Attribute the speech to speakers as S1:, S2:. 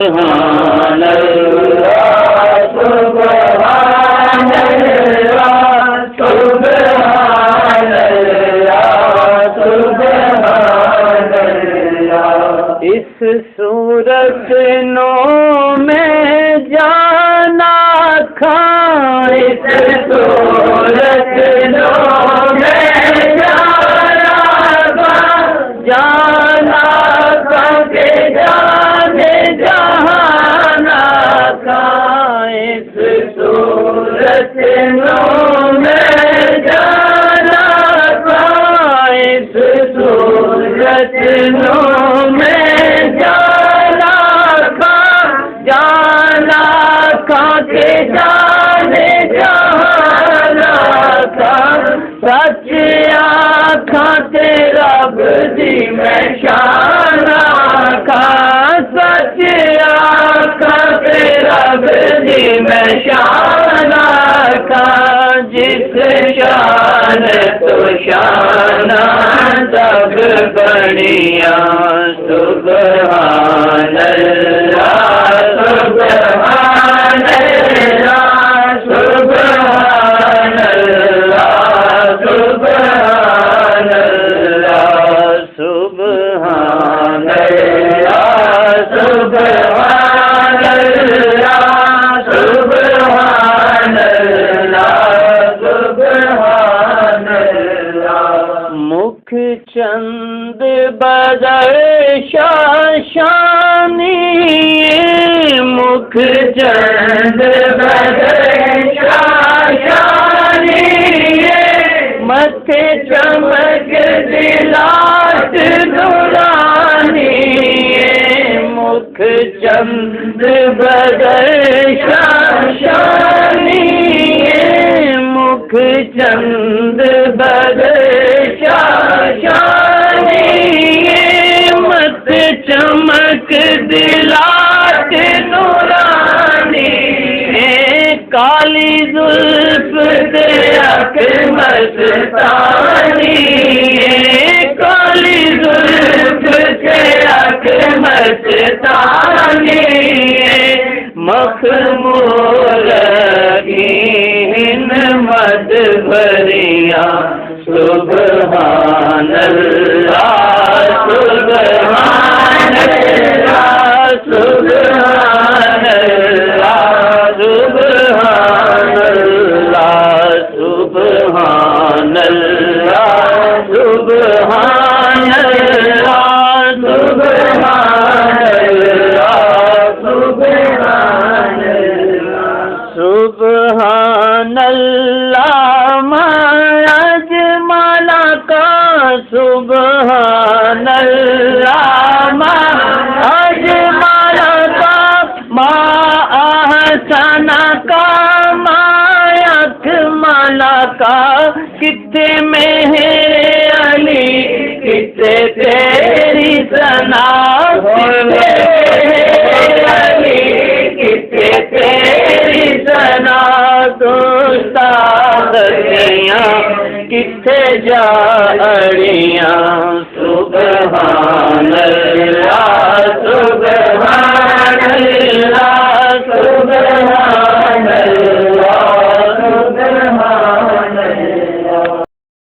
S1: سبحان اللہ سبحان اللہ سبحان اللہ سبحان اللہ۔ اس صورت نو میں جانا کھا، اس صورت نو میں جانا کھا، جانا کھا کے جانے جہانا کھا، اس صورت نو میں جانا کھا، اس صورت نو میں جانا کھا، جانا کھا کے جانے جہانا کھا، سچ آکھاں تے رب دی میں شانا کھا، سچ آکھاں تے رب دی میں شانا کھا، جس شان تو شانہ تب بڑیا، سبحان اللہ سبحان اللہ سبحان اللہ سبحان اللہ سبحان اللہ سبحان اللہ سبحان اللہ سبحان اللہ۔ مکھ چند بدر شاشانی، مکھ چند بدر شاشانی، متھے چمک دلات نورانی، مکھ چند بدر شاشانی، مکھ چند بدر شاشانی، مت چمک دلات نورانی، کالی زلف دیکھ مستانی، کالی زلف دیکھ مستانی، مخمور مد بھریا، سبحان اللہ سبحان اللہ سبحان اللہ سبحان اللہ سبحان اللہ سبحان اللہ سبحان اللہ سبحان اللہ سبحان اللہ ما اجمل کا، سبحان اللہ ما اجمل کا، ما احسن کا، ما اکمل کا، کتے مہر علی کتے تیری ثنا، علی کتے تیری ثنا، تو استاد دیاں کتے جا